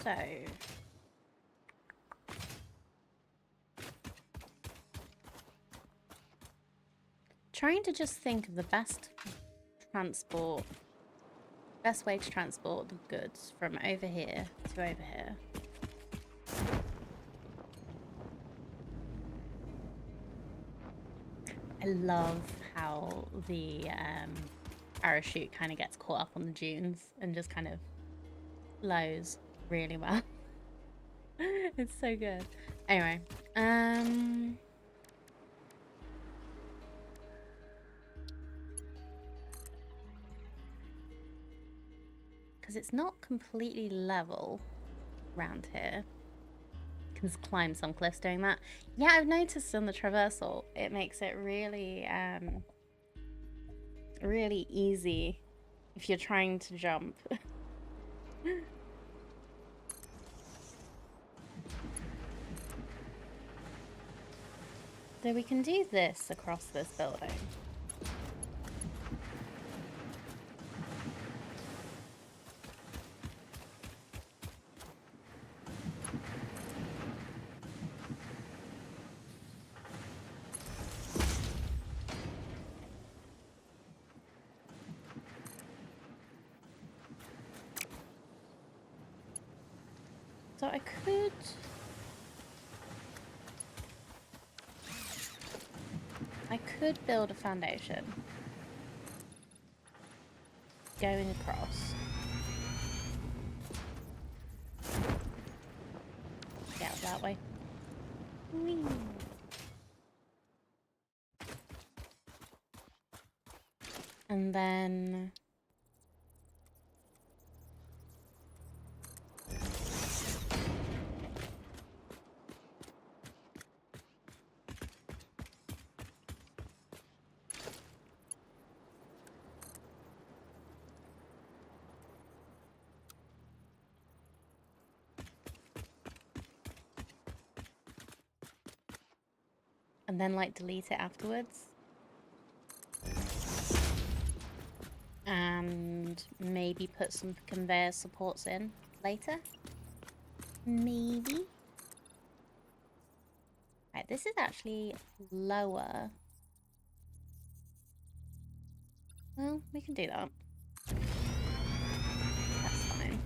So, trying to just think of the best way to transport the goods from over here to over here. I love how the parachute kind of gets caught up on the dunes and just kind of flows really well. It's so good. Anyway, because it's not completely level around here. You can climb some cliffs doing that. Yeah, I've noticed on the traversal, it makes it really, really easy if you're trying to jump. So we can do this across this building. So I could build a foundation going across. Yeah, that way. Whee. And then like delete it afterwards. And maybe put some conveyor supports in later. Maybe. Right, this is actually lower. Well, we can do that. That's fine.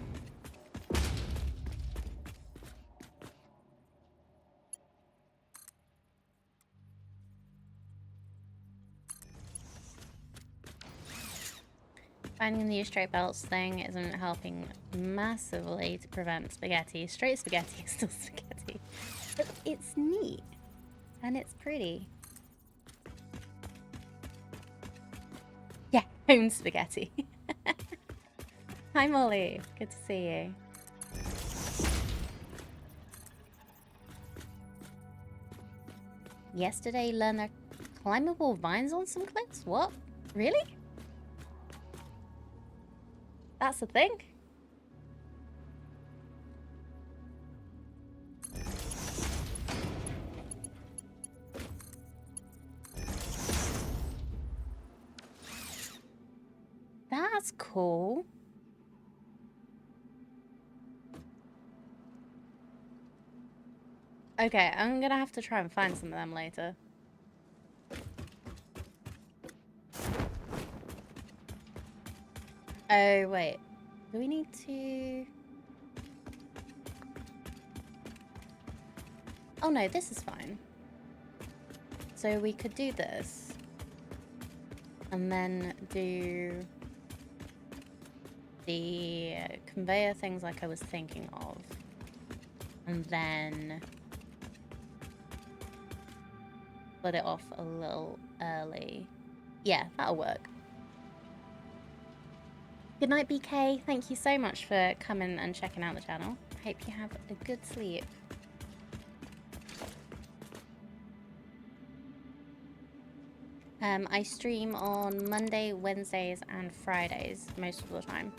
Finding the straight belts thing isn't helping massively to prevent spaghetti. Straight spaghetti is still spaghetti. But it's neat. And it's pretty. Yeah, home spaghetti. Hi Molly, good to see you. Yesterday learned there are climbable vines on some cliffs? What? Really? That's the thing? That's cool. Okay, I'm gonna have to try and find some of them later. Oh, wait. Do we need to... Oh no, this is fine. So we could do this. And then do the conveyor things like I was thinking of. And then put it off a little early. Yeah, that'll work. Good night, BK. Thank you so much for coming and checking out the channel. Hope you have a good sleep. I stream on Monday, Wednesdays, and Fridays most of the time.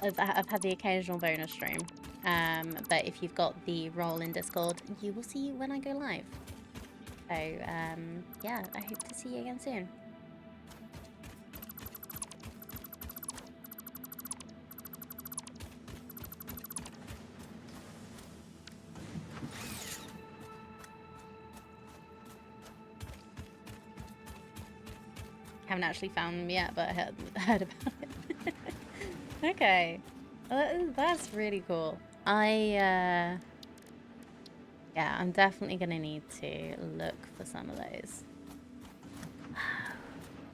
I've had the occasional bonus stream. But if you've got the role in Discord, you will see when I go live. So, yeah, I hope to see you again soon. Haven't actually found them yet, but I heard about it. Okay. That's really cool. Yeah, I'm definitely gonna need to look for some of those.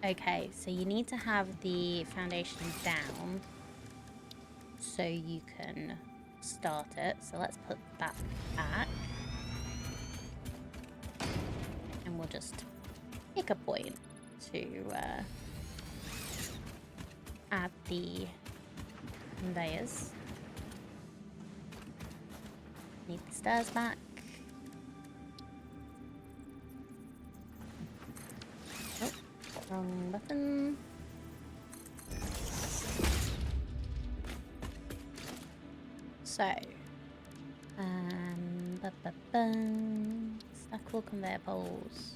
Okay, so you need to have the foundation down so you can start it. So let's put that back. And we'll just pick a point to add the conveyors. Need the stairs back. Oh, wrong button. So, stackable conveyor poles.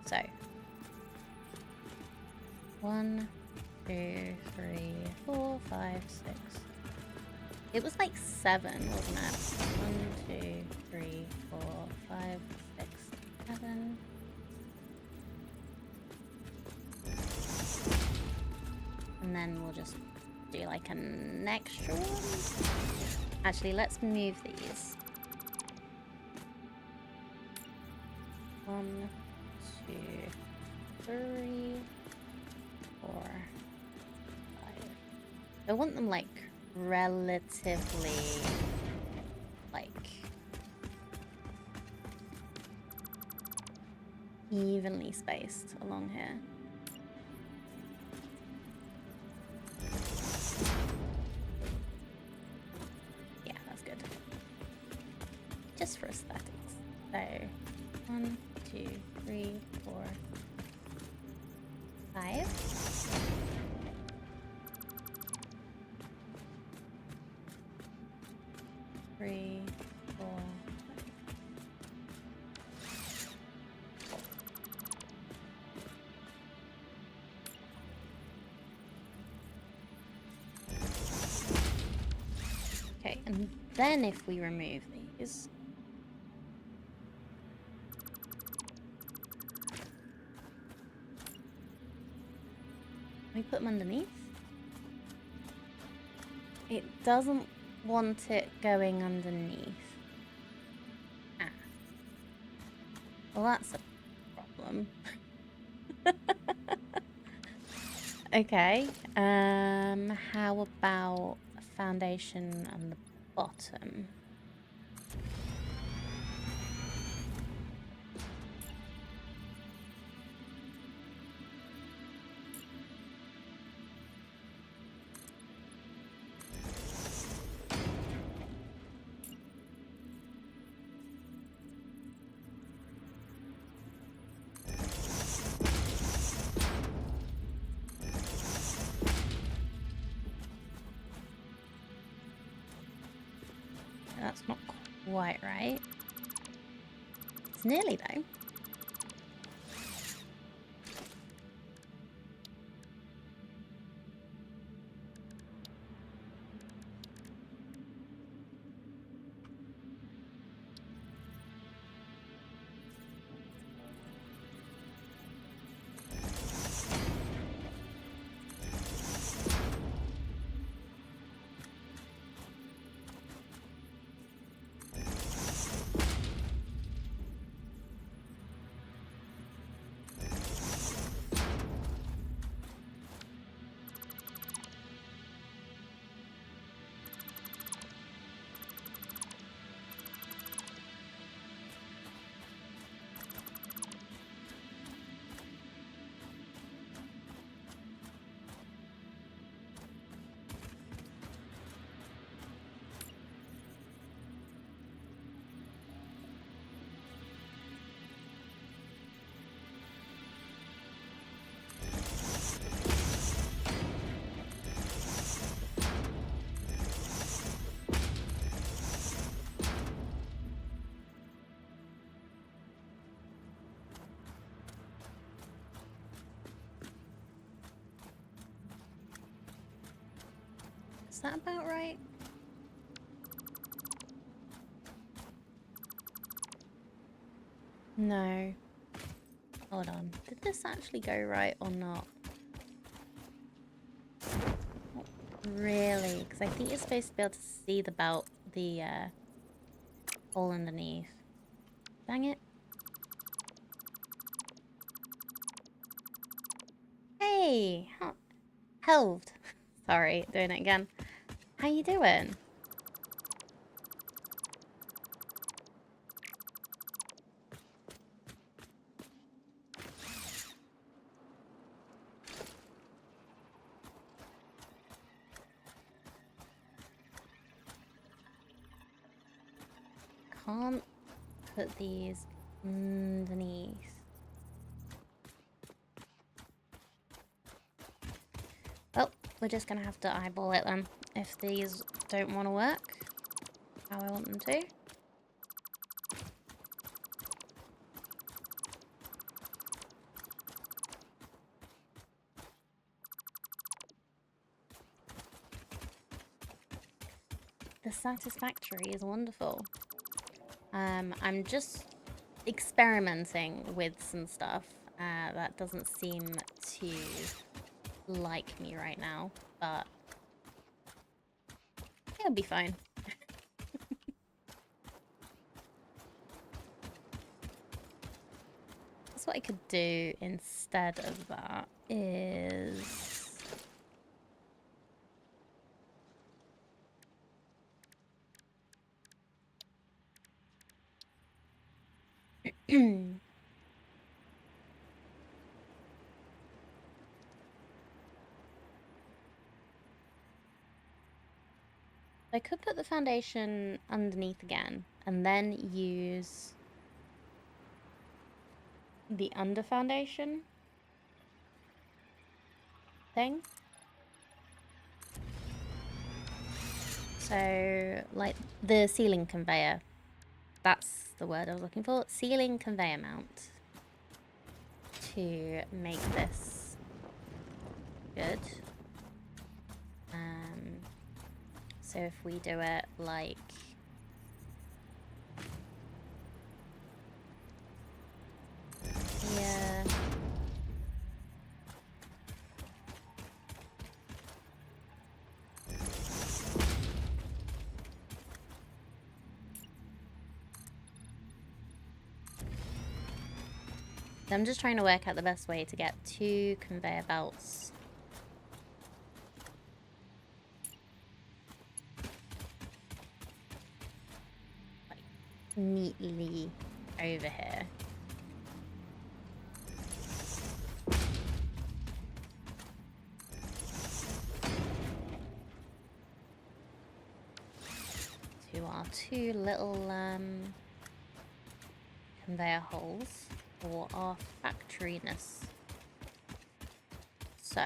So, 1, 2, 3, 4, 5, 6. It was like 7, wasn't it? 1, 2, 3, 4, 5, 6, 7. And then we'll just do like an extra one. Actually, let's move these. 1, 2, 3, 4, 5. I want them like relatively like evenly spaced along here. Yeah, that's good. Just for aesthetics. So 1, 2, 3, 4, 5. Three, 4. Okay, and then if we remove these, we put them underneath. It doesn't want it going underneath. Ah. Well, that's a problem. Okay. How about a foundation on the bottom? That's not quite right. It's nearly though. Is that about right? No. Hold on. Did this actually go right or not? Not really, because I think you're supposed to be able to see the belt, the hole underneath. Dang it. Hey! Held. Sorry, doing it again. How you doing? Can't put these underneath. Well, we're just gonna have to eyeball it then. If these don't want to work how I want them to. The Satisfactory is wonderful. I'm just experimenting with some stuff that doesn't seem to like me right now, but it'll be fine. That's what I could do instead of that is... I could put the foundation underneath again and then use the under foundation thing. So, like the ceiling conveyor. That's the word I was looking for. Ceiling conveyor mount. To make this good. So if we do it like... yeah. I'm just trying to work out the best way to get 2 conveyor belts. Like, neatly over here. To our 2 little conveyor holes for our factoryness. So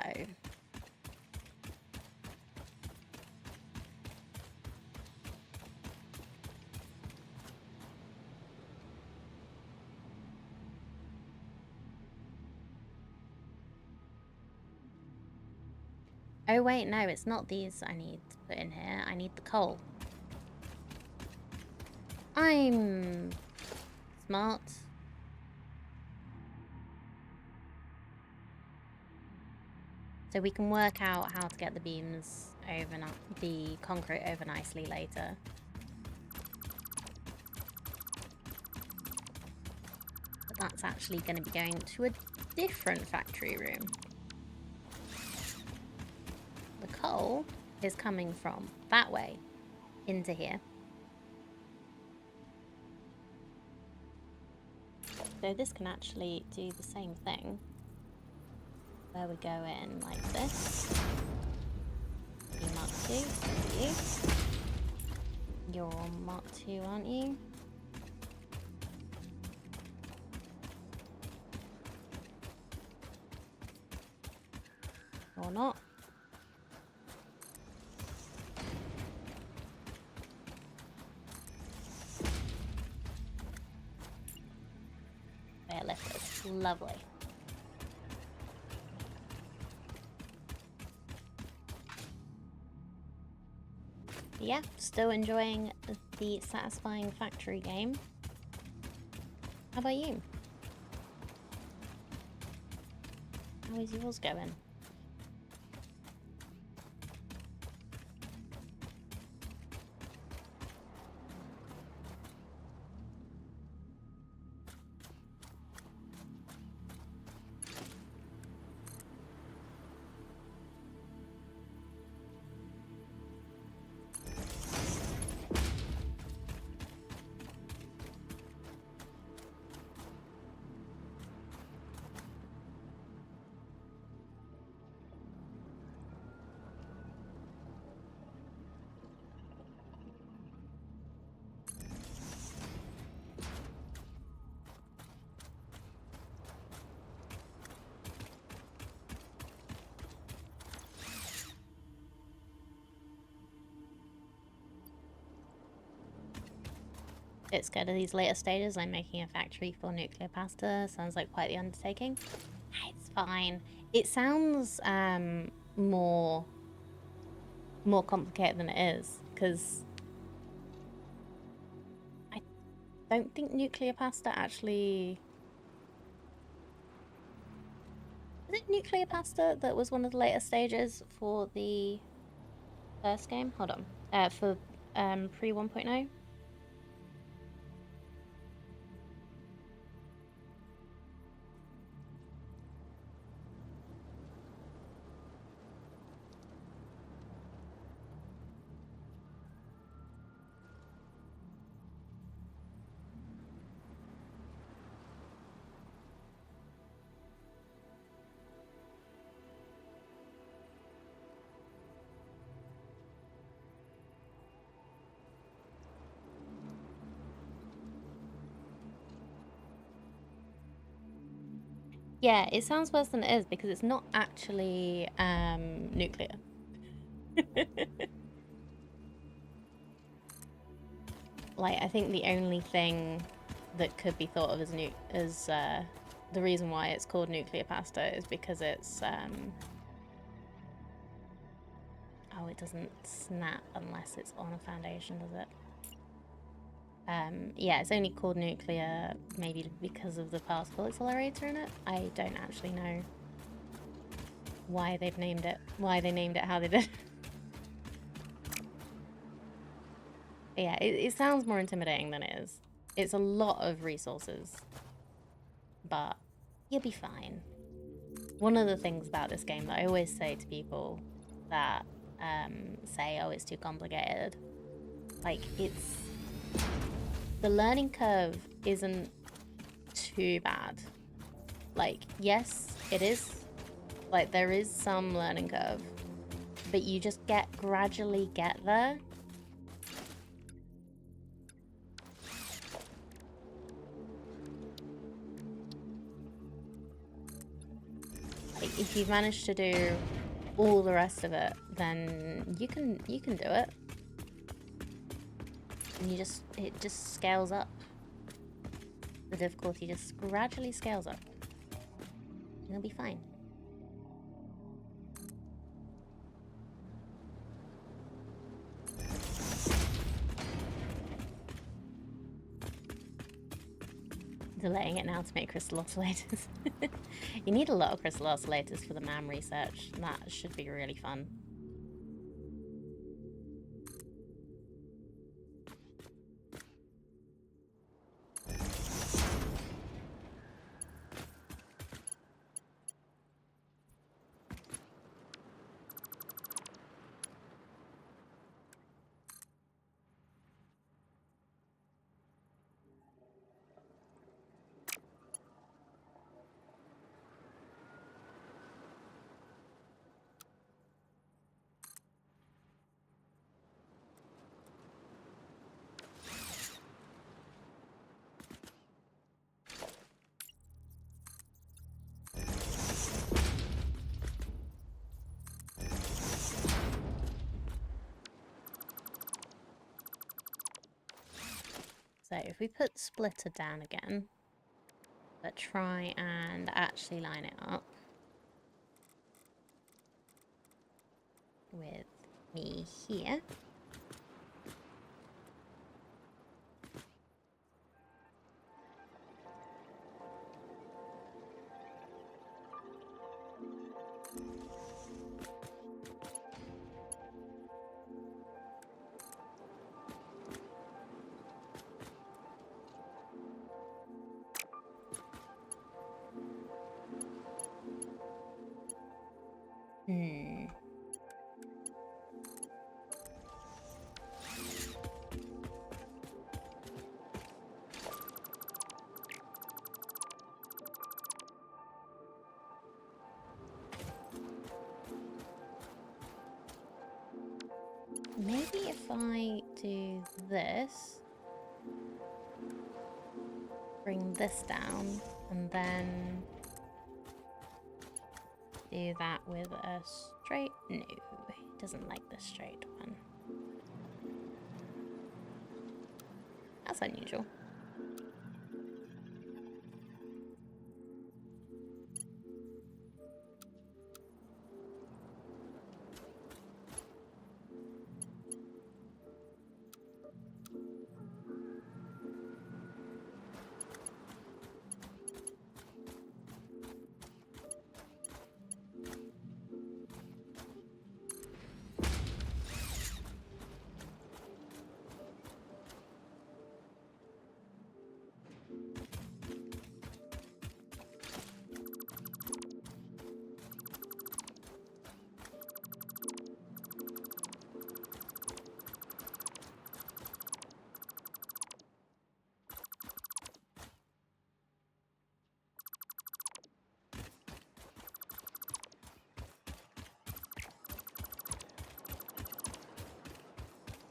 oh wait, no, it's not these I need to put in here. I need the coal. I'm smart. So we can work out how to get the beams over, the concrete over nicely later. But that's actually going to be going to a different factory room. The coal is coming from that way into here. So this can actually do the same thing. Where we go in like this. You Mark 2, you. You're Mark 2, aren't you? Or not. There, lifters. Lovely. Yeah, still enjoying the satisfying factory game. How about you? How is yours going? Bit scared of these later stages. I'm making a factory for nuclear pasta. Sounds like quite the undertaking. It's fine. It sounds more complicated than it is, because I don't think nuclear pasta actually... Was it nuclear pasta that was one of the later stages for the first game? Hold on. For pre 1.0? Yeah, it sounds worse than it is because it's not actually nuclear. Like, I think the only thing that could be thought of as the reason why it's called nuclear pasta is because it's oh, it doesn't snap unless it's on a foundation, does it? Yeah, it's only called nuclear maybe because of the particle accelerator in it. I don't actually know why they've named it, why they named it how they did. Yeah, it sounds more intimidating than it is. It's a lot of resources, but you'll be fine. One of the things about this game that I always say to people that say, oh, it's too complicated, like, it's... The learning curve isn't too bad. Like, yes, it is. Like, there is some learning curve, but you just gradually get there. Like, if you've managed to do all the rest of it, then you can do it. And it just scales up. The difficulty just gradually scales up. And you'll be fine. Delaying it now to make crystal oscillators. You need a lot of crystal oscillators for the MAM research. That should be really fun. So if we put splitter down again, but try and actually line it up with me here. this, bring this down, and then do that with a straight. No, it doesn't like the straight one. That's unusual.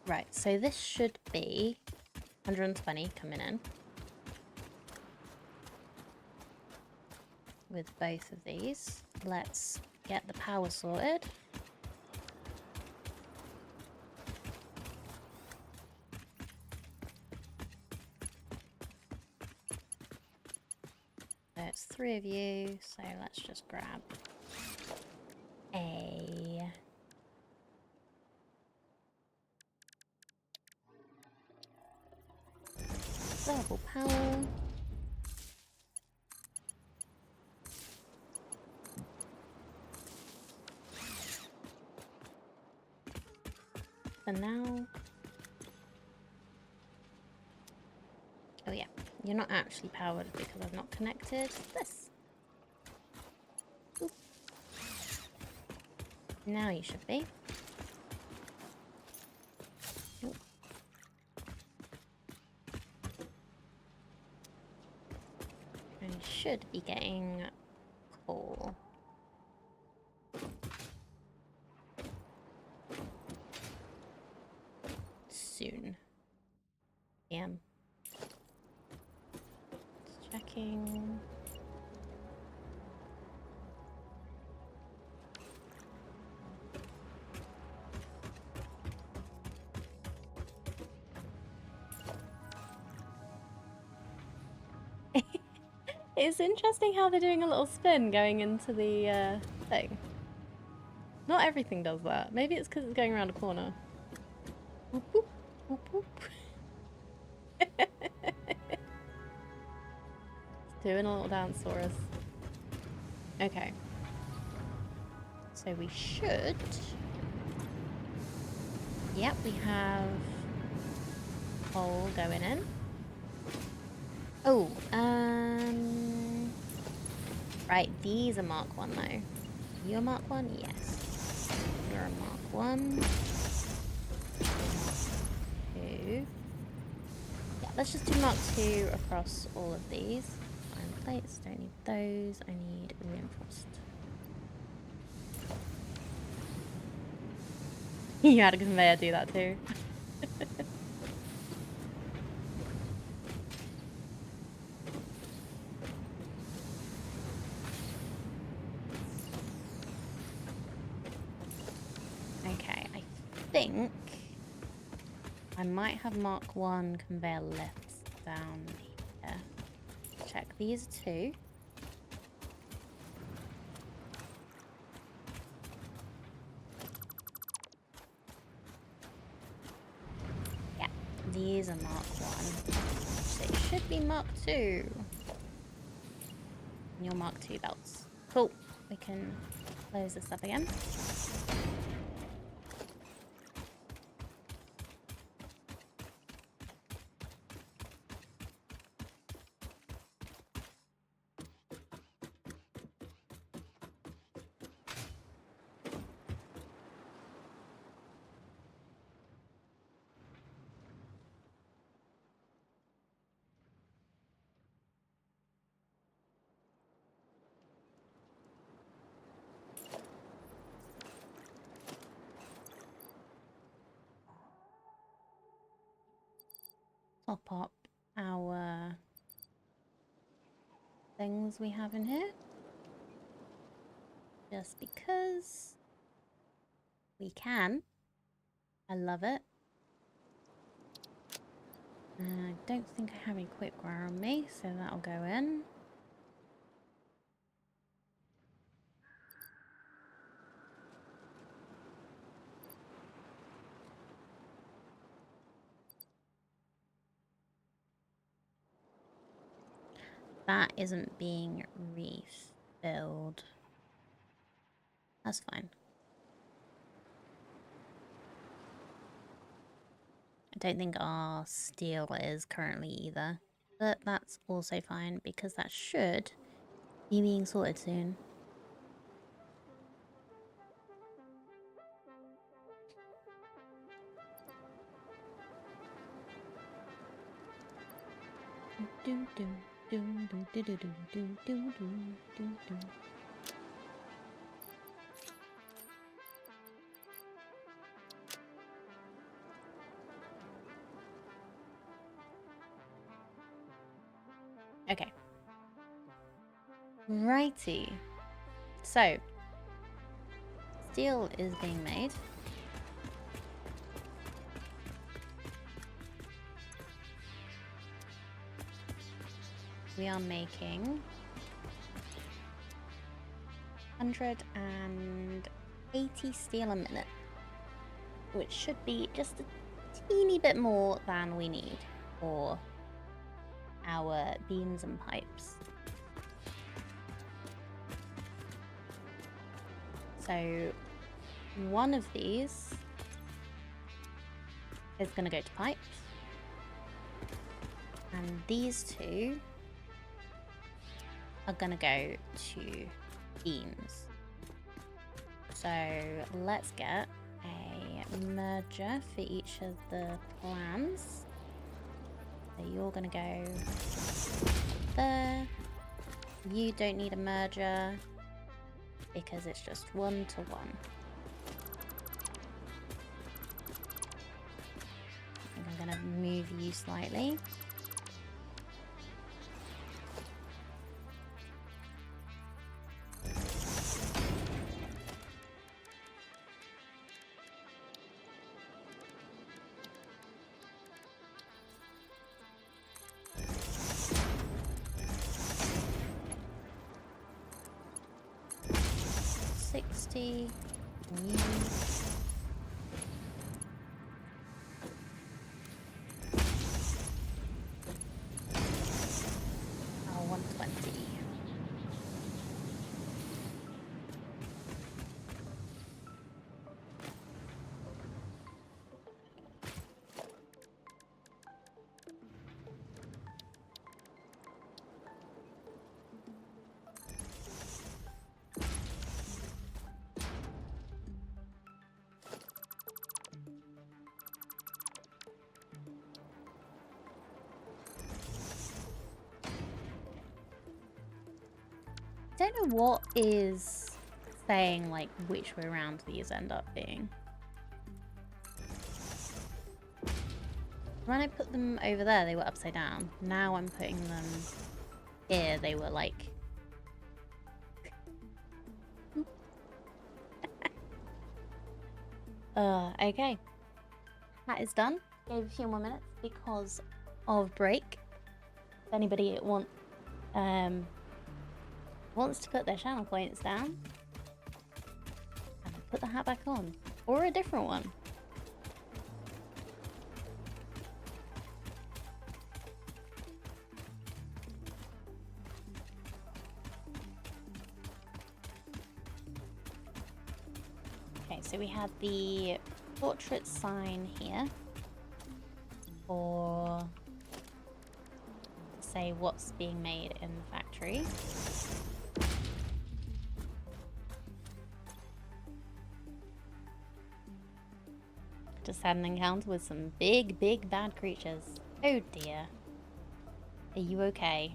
Right, so this should be 120 coming in with both of these. Let's get the power sorted. So it's 3 of you, so let's just grab a double power. For now. Oh yeah, you're not actually powered because I've not connected this. Oop. Now you should be. Oop. And you should be getting coal. Soon. Damn. Just checking. It's interesting how they're doing a little spin going into the thing. Not everything does that. Maybe it's because it's going around a corner. Whoop, whoop, whoop, whoop. It's doing a little dance for us. Okay. So we should... Yep, we have coal going in. Oh, right, these are Mark 1 though. You're a Mark 1? Yes. You're a Mark 1. Mark 2. Yeah, let's just do Mark 2 across all of these. Iron plates, don't need those. I need reinforced. You had a conveyor do that too. Okay, I think I might have Mark 1 conveyor lifts down here. Check these two. Yeah, these are Mark 1. So it should be Mark 2. And your Mark 2 belts. Cool. We can close this up again. top up our things we have in here. Just because we can. I love it. I don't think I have any quickwear on me, so that'll go in. That isn't being refilled. That's fine. I don't think our steel is currently either. But that's also fine because that should be being sorted soon. Okay. Righty. So, steel is being made. We are making 180 steel a minute, which should be just a teeny bit more than we need for our beams and pipes. So one of these is going to go to pipes, and these two are going to go to beams. So let's get a merger for each of the plans. So you're going to go there. You don't need a merger because it's just 1 to 1. I think I'm going to move you slightly. Oh, 120. I don't know what is saying like which way around these end up being. When I put them over there, they were upside down. Now I'm putting them here, they were like... okay. That is done. Gave a few more minutes because of break. If anybody wants to put their channel points down, and put the hat back on. Or a different one. Okay, so we have the portrait sign here for to say what's being made in the factory. Just had an encounter with some big bad creatures. Oh dear. Are you okay?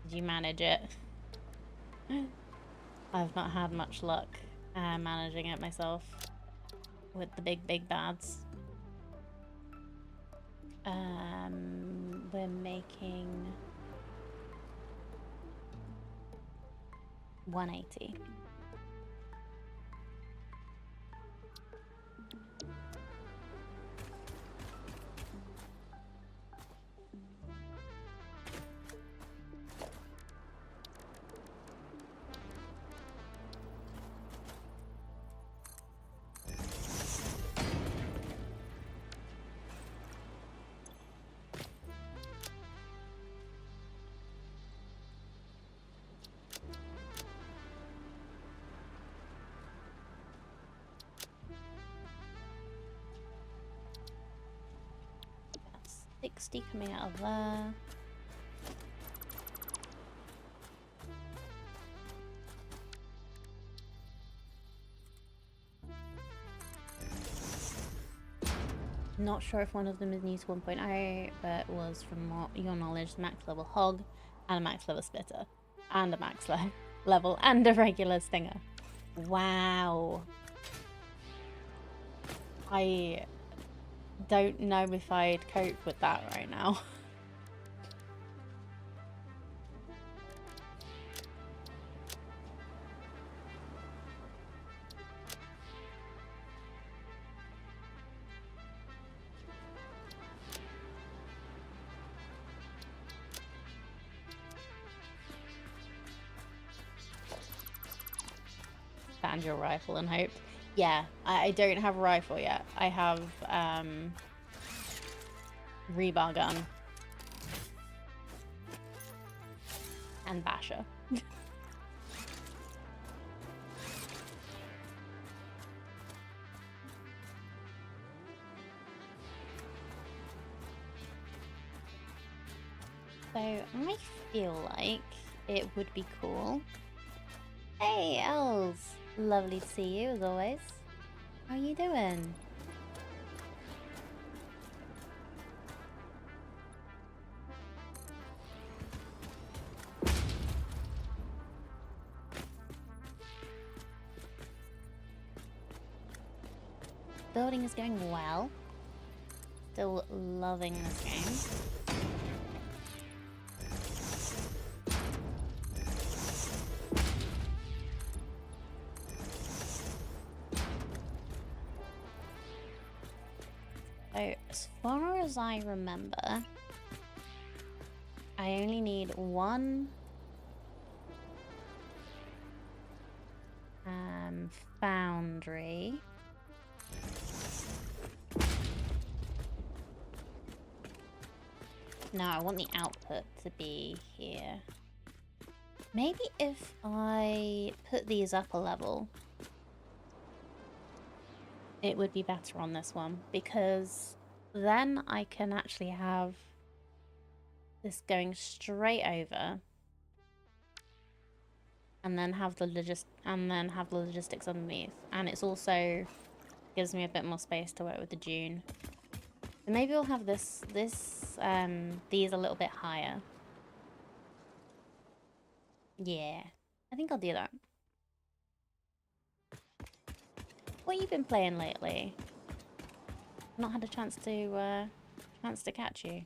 Did you manage it? I've not had much luck managing it myself. with the big bads. We're making 180. That's 60 coming out of there. Not sure if one of them is new to 1.0, but was, from your knowledge, max level hog and a max level splitter and a max level and a regular stinger. Wow. I don't know if I'd cope with that right now. Found your rifle and hoped. Yeah, I don't have a rifle yet. I have rebar gun and basher. So I feel like it would be cool. Hey, Els! Lovely to see you as always. How you doing? Building is going well. Still loving this game. So, as far as I remember, I only need one foundry. No, I want the output to be here. Maybe if I put these up a level, it would be better on this one, because then I can actually have this going straight over, and then have the logistics underneath, and it's also gives me a bit more space to work with the dune. So maybe we'll have these a little bit higher. Yeah, I think I'll do that. What have you been playing lately? Not had a chance to catch you.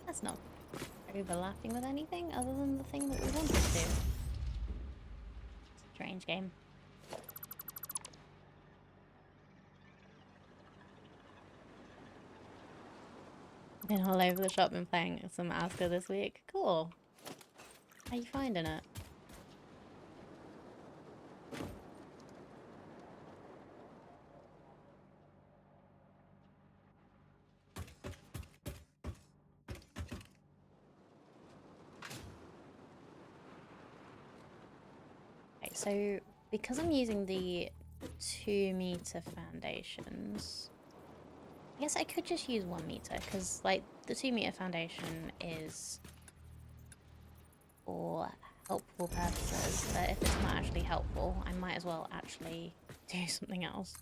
That's not overlapping with anything other than the thing that we wanted to. Strange game. Been all over the shop, been playing some Asga this week. Cool. How you finding it? Okay, so because I'm using the 2-meter foundations, I guess I could just use 1 meter, because like the 2-meter foundation is for helpful purposes, but if it's not actually helpful, I might as well actually do something else.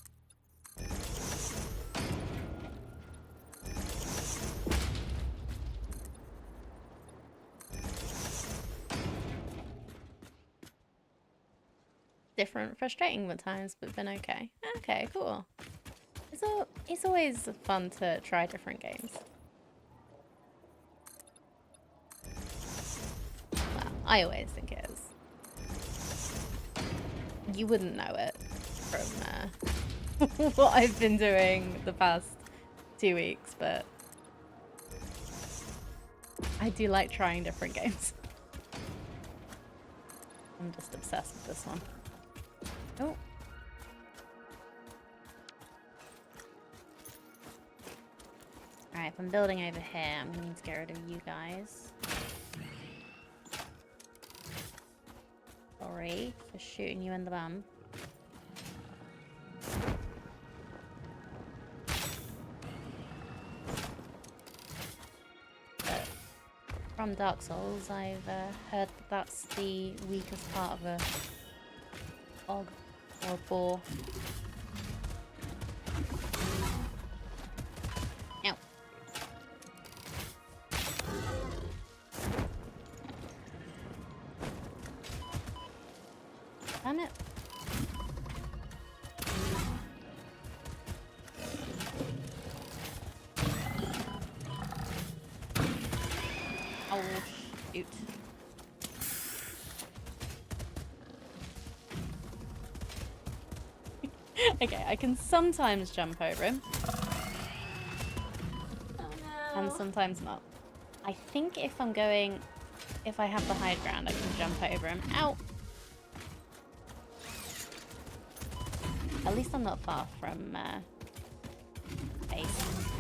Different, frustrating at times, but been okay. Okay, cool. It's always fun to try different games. Well, I always think it is. You wouldn't know it from what I've been doing the past 2 weeks, but I do like trying different games. I'm just obsessed with this one. Oh. Alright, if I'm building over here, I'm gonna need to get rid of you guys. Sorry for shooting you in the bum. But from Dark Souls, I've heard that that's the weakest part of a og or a boar. Ow. Damn it. Oh, shoot. Okay, I can sometimes jump over him. Oh no. And sometimes not. I think if I have the high ground, I can jump over him. Ow! At least I'm not far from, base.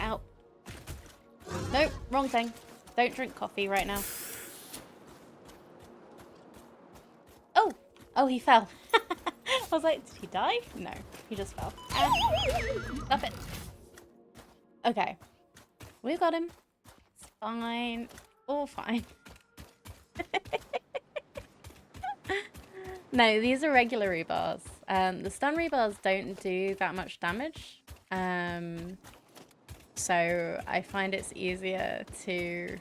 Ow. Nope, wrong thing. Don't drink coffee right now. Oh! Oh, he fell. I was like, did he die? No, he just fell. Stop it. Okay. We got him. It's fine. All fine. No, these are regular rebars. The stun rebars don't do that much damage. So I find it's easier to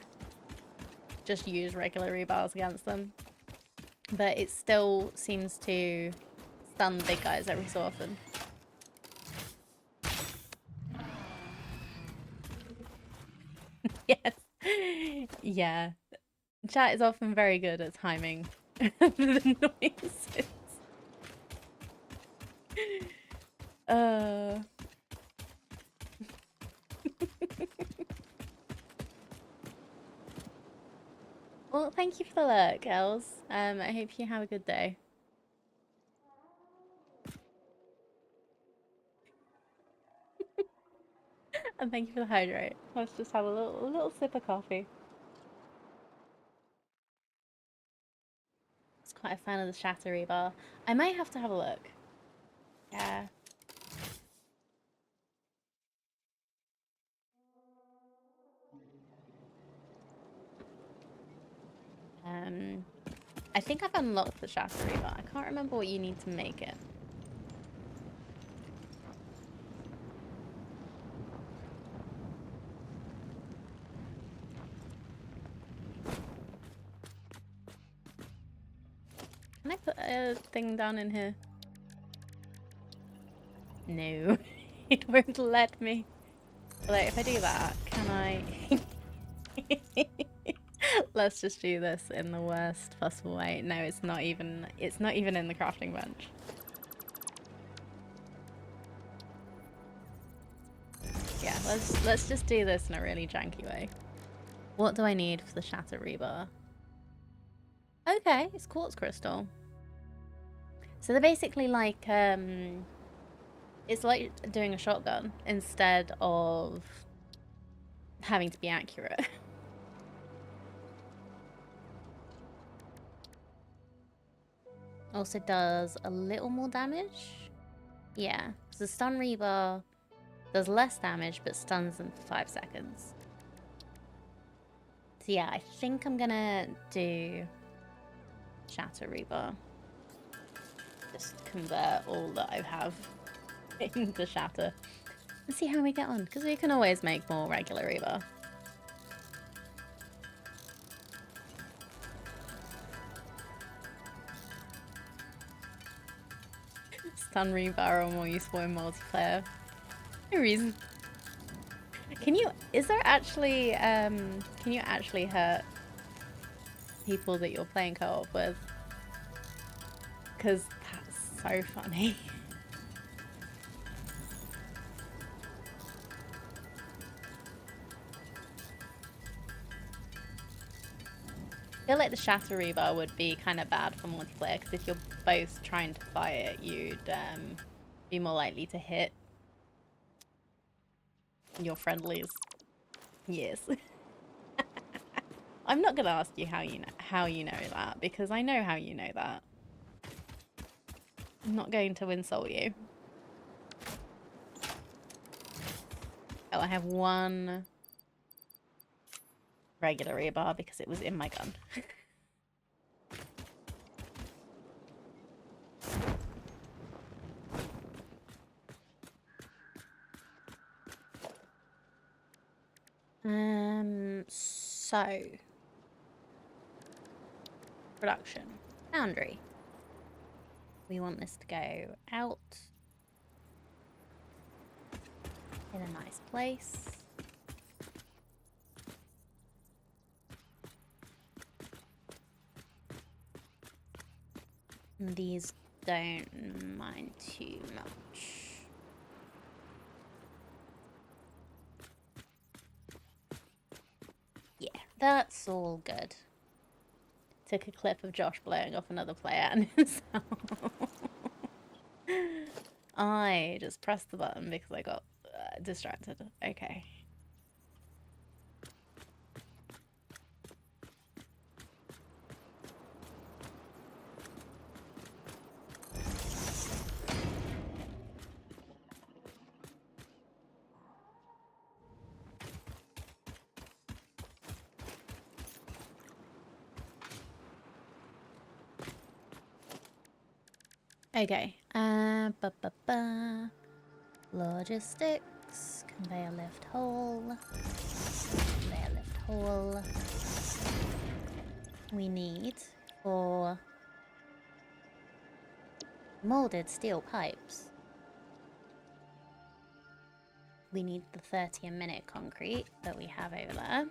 just use regular rebars against them. But it still seems to stun the big guys every so often. Yes. Yeah. Chat is often very good at timing the noises. Well, thank you for the lurk, Els. I hope you have a good day. And thank you for the hydrate. Let's just have a little sip of coffee. I was quite a fan of the Shattery bar. I might have to have a look. Yeah. I think I've unlocked the Shattery bar. I can't remember what you need to make it. Can I put a thing down in here? No, it won't let me. Like, if I do that, can I... Let's just do this in the worst possible way. No, it's not even in the crafting bench. Yeah, let's just do this in a really janky way. What do I need for the shatter rebar? Okay, it's quartz crystal. So they're basically like it's like doing a shotgun instead of having to be accurate. Also does a little more damage. Yeah, so the stun rebar does less damage but stuns them for 5 seconds. So yeah, I think I'm gonna do Shatter rebar. Just convert all that I have into shatter. Let's see how we get on, because we can always make more regular rebar. Stun rebar are more useful in multiplayer. No reason. Is there actually, can you actually hurt people that you're playing co-op with? Because that's so funny. I feel like the shatter rebar would be kind of bad for multiplayer, because if you're both trying to fight it, you'd be more likely to hit your friendlies. Yes. I'm not gonna ask you how you know that, because I know how you know that. I'm not going to insult you. Oh, I have one regular rebar because it was in my gun. So production foundry. We want this to go out in a nice place. And these don't mind too much. Yeah, that's all good. Took a clip of Josh blowing off another player and himself. I just pressed the button because I got distracted. Okay. Okay. Logistics. Conveyor lift hole. Conveyor lift hole. We need for molded steel pipes. We need the 30 a minute concrete that we have over there.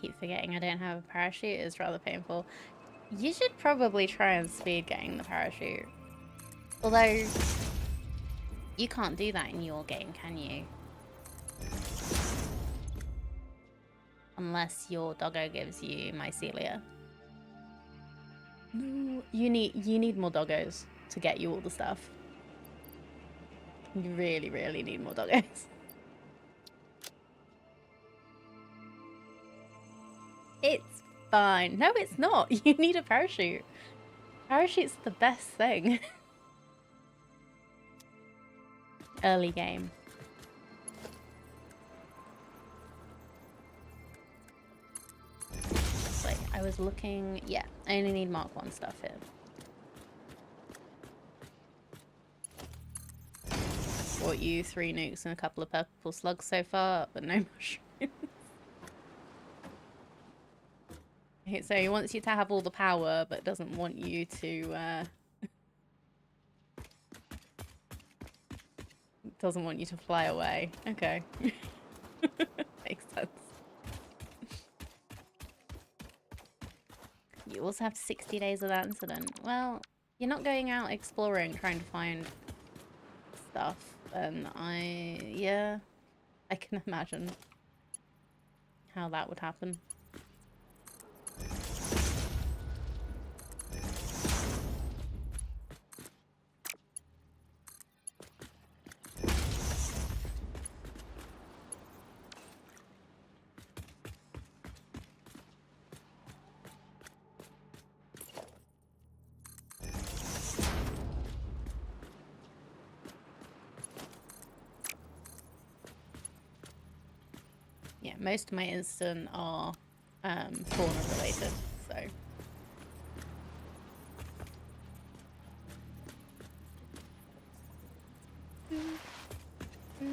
Keep forgetting I don't have a parachute. It's rather painful. You should probably try and speed getting the parachute. Although, you can't do that in your game, can you? Unless your doggo gives you mycelia. No, you need more doggos to get you all the stuff. You really, really need more doggos. It's fine. No, it's not. You need a parachute. Parachute's the best thing. Early game. Like, I was looking... Yeah, I only need Mark 1 stuff here. Bought you 3 nukes and a couple of purple slugs so far, but no mushrooms. So he wants you to have all the power, but doesn't want you to, doesn't want you to fly away. Okay. Makes sense. You also have 60 days of that incident. Well, you're not going out exploring, trying to find stuff. And yeah, I can imagine how that would happen. Yeah, most of my instant are fauna related, so Yeah.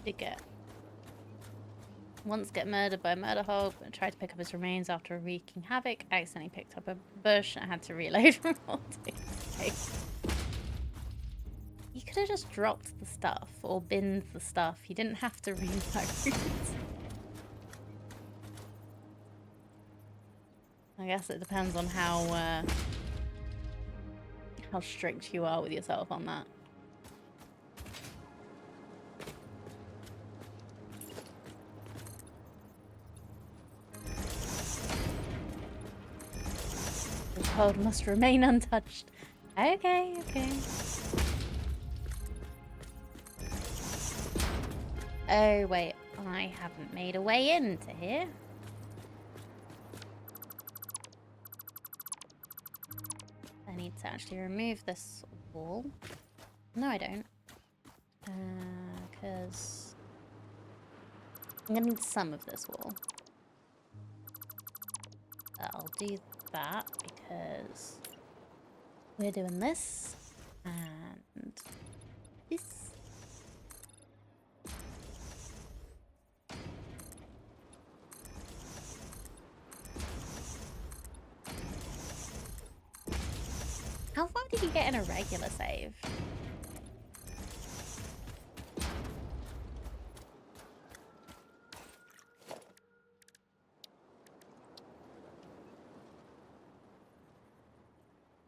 Did get murdered by a murder hog, but tried to pick up his remains after wreaking havoc. Accidentally picked up a bush and had to reload from all days. You could have just dropped the stuff or binned the stuff. You didn't have to reload. I guess it depends on how strict you are with yourself on that. The world must remain untouched. Okay, okay. Oh, wait. I haven't made a way into here. I need to actually remove this wall. No, I don't. Because I'm gonna need some of this wall. I'll do that because we're doing this and this. How far did you get in a regular save?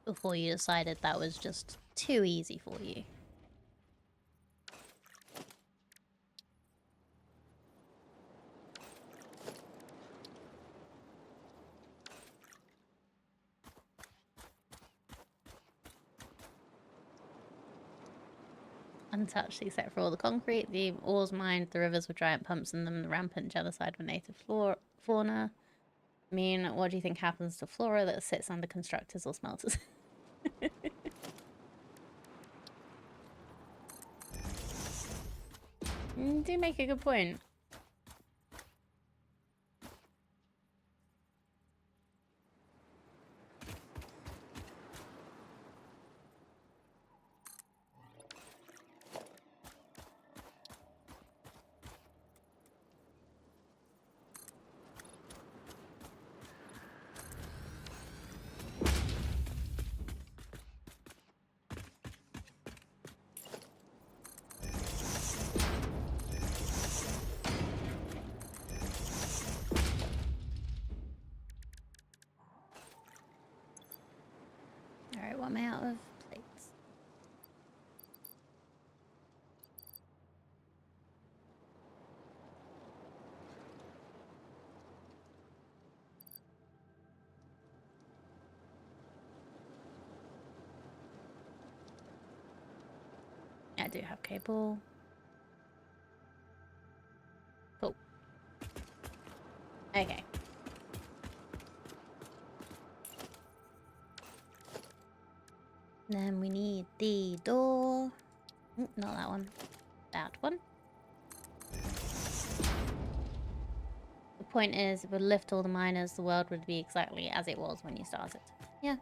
Before you decided that was just too easy for you. Untouched except for all the concrete. The ores mined, the rivers with giant pumps in them, the rampant genocide of native fauna. I mean, what do you think happens to flora that sits under constructors or smelters? You do make a good point. Alright, what am I out of plates? I do have cable. Cool. Okay. Then we need the door. Not that one. That one. The point is, if we lift all the miners, the world would be exactly as it was when you started. Yeah.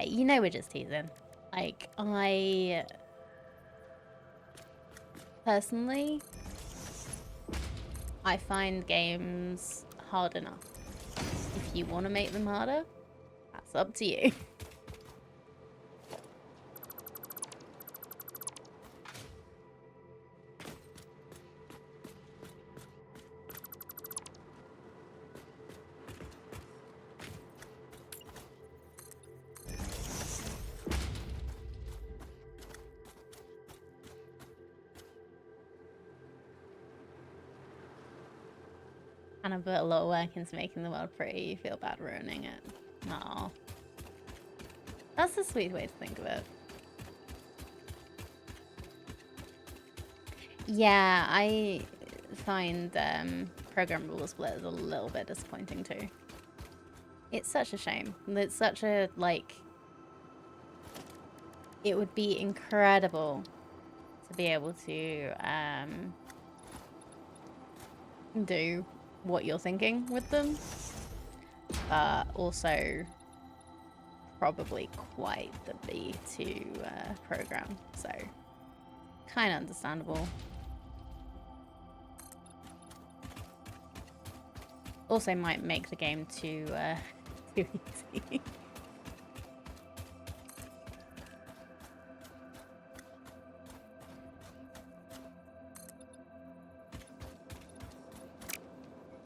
You know we're just teasing. Like, I... Personally, I find games hard enough. If you want to make them harder, that's up to you. kind of put a lot of work into making the world pretty, you feel bad ruining it. Aw. That's a sweet way to think of it. Yeah, I find programmable splitters a little bit disappointing too. It's such a shame. It's such a, like... It would be incredible to be able to do what you're thinking with them. But also probably quite the bee to program. So, kind of understandable. Also might make the game too easy.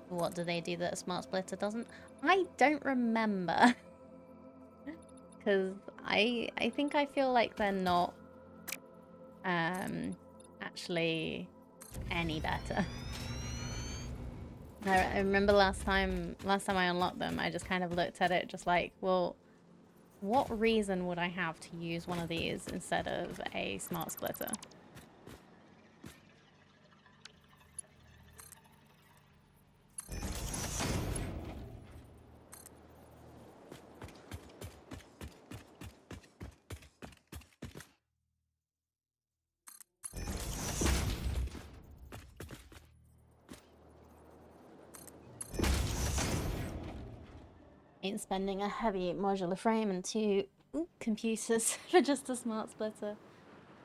What do they do that a smart splitter doesn't? I don't remember. Because I think I feel like they're not actually any better. I remember last time I unlocked them, I just kind of looked at it just like, well, what reason would I have to use one of these instead of a smart splitter? Ain't spending a heavy modular frame and 2 computers for just a smart splitter.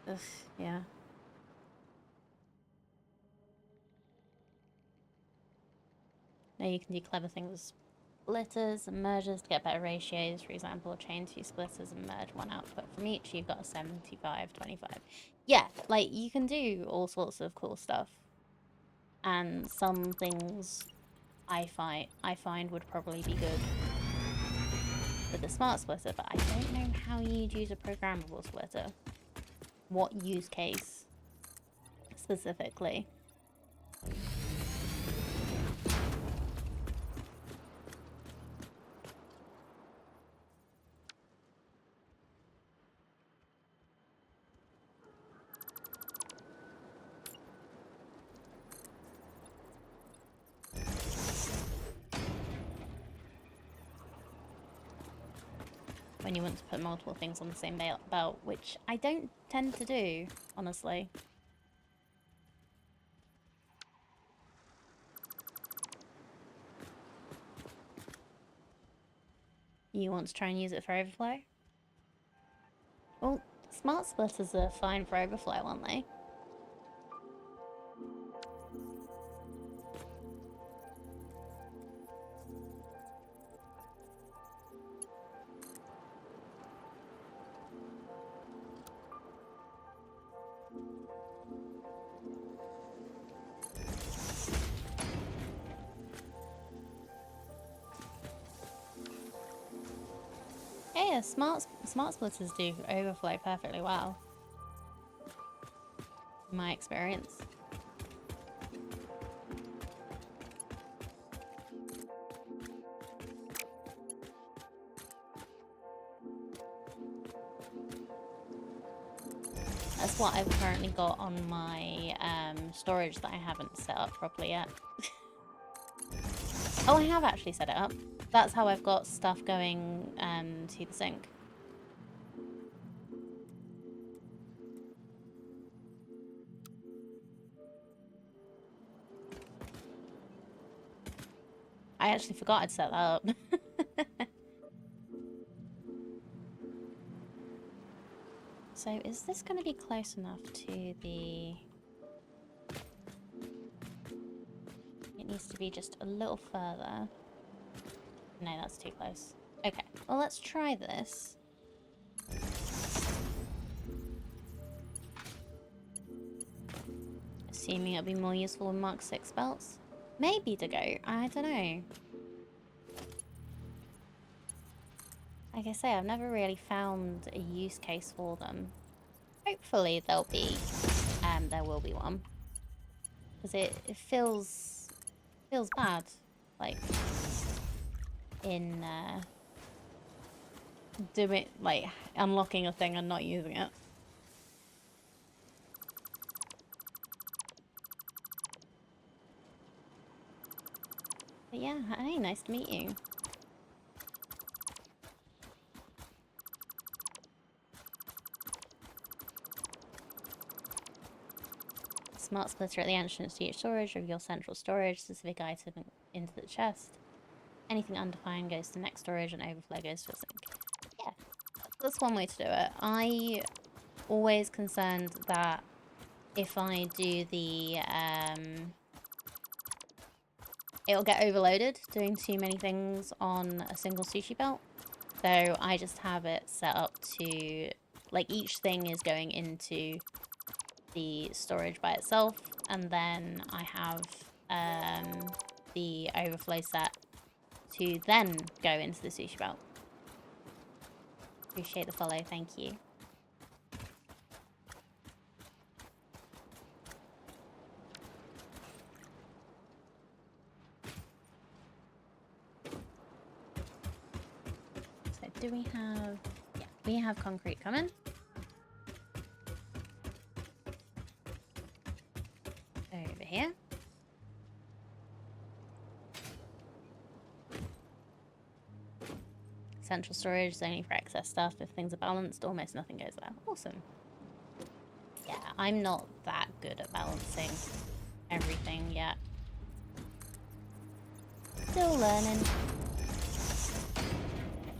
Ugh, yeah. Now you can do clever things with splitters and mergers to get better ratios. For example, chain 2 splitters and merge 1 output from each. You've got a 75-25. Yeah, like you can do all sorts of cool stuff. And some things I find would probably be good with the smart splitter, but I don't know how you'd use a programmable splitter. What use case specifically? When you want to put multiple things on the same belt, which I don't tend to do, honestly. You want to try and use it for overflow? Well, smart splitters are fine for overflow, aren't they? Yeah, smart splitters do overflow perfectly well. In my experience. That's what I've currently got on my storage that I haven't set up properly yet. Oh, I have actually set it up. That's how I've got stuff going to the sink. I actually forgot I'd set that up. So is this going to be close enough to the... It needs to be just a little further. No, that's too close. Okay, well let's try this. Assuming it'll be more useful with Mark 6 belts. Maybe to go, I don't know. Like I say, I've never really found a use case for them. Hopefully there will be one. Because it feels bad like in doing like unlocking a thing and not using it. But yeah, hey, nice to meet you. Smart splitter at the entrance to each storage of your central storage. Specific item into the chest. Anything undefined goes to the next storage and overflow goes to a sink. Yeah, that's one way to do it. I always concerned that if I do the it'll get overloaded doing too many things on a single sushi belt. So I just have it set up to, like, each thing is going into the storage by itself, and then I have the overflow set to then go into the sushi belt. Appreciate the follow, thank you. So do we have... Yeah, we have concrete coming. Over here. Central storage is only for excess stuff. If things are balanced, almost nothing goes there. Awesome. Yeah, I'm not that good at balancing everything yet. Still learning.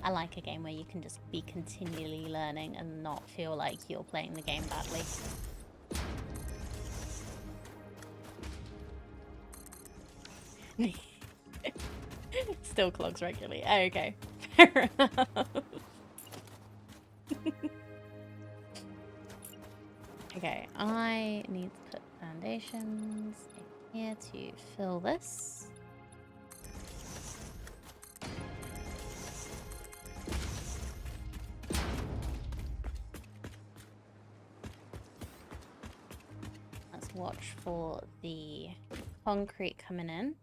I like a game where you can just be continually learning and not feel like you're playing the game badly. Still clogs regularly. Oh, okay. Fair enough. Okay, I need to put foundations in here to fill this. Let's watch for the concrete coming in.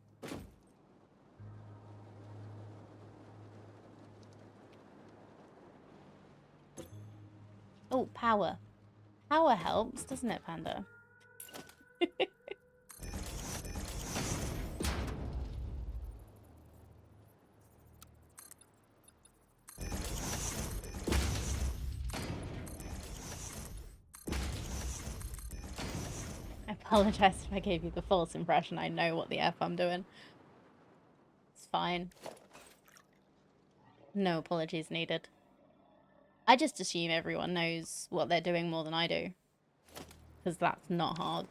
Oh, power. Power helps, doesn't it, Panda? I apologize if I gave you the false impression. I know what the F I'm doing. It's fine. No apologies needed. I just assume everyone knows what they're doing more than I do. Because that's not hard.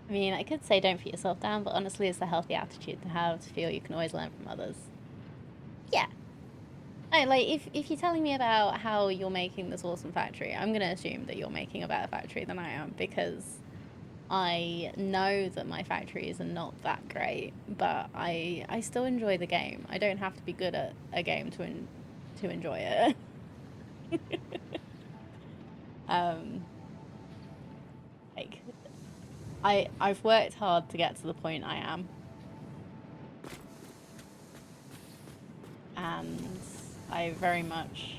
I mean, I could say don't put yourself down, but honestly, it's a healthy attitude to have, to feel you can always learn from others. Yeah. Like, if you're telling me about how you're making this awesome factory, I'm going to assume that you're making a better factory than I am, because I know that my factories are not that great, but I still enjoy the game. I don't have to be good at a game to enjoy it. Like, I've worked hard to get to the point I am. And I very much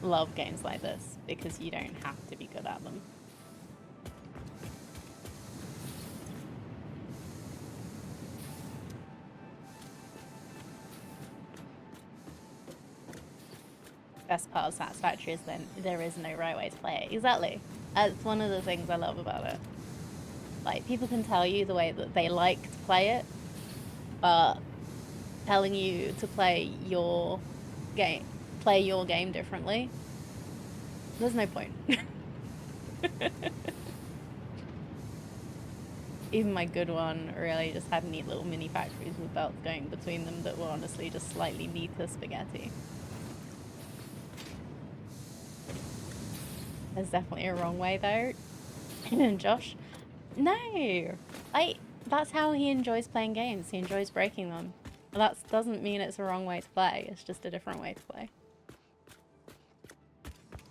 love games like this because you don't have to be good at them. Best part of Satisfactory is then there is no right way to play it. Exactly. That's one of the things I love about it. Like, people can tell you the way that they like to play it, but telling you to play your game differently, there's no point. Even my good one really just had neat little mini factories with belts going between them that were honestly just slightly neater spaghetti. There's definitely a wrong way though. And Josh, no, that's how he enjoys playing games. He enjoys breaking them. That doesn't mean it's a wrong way to play. It's just a different way to play.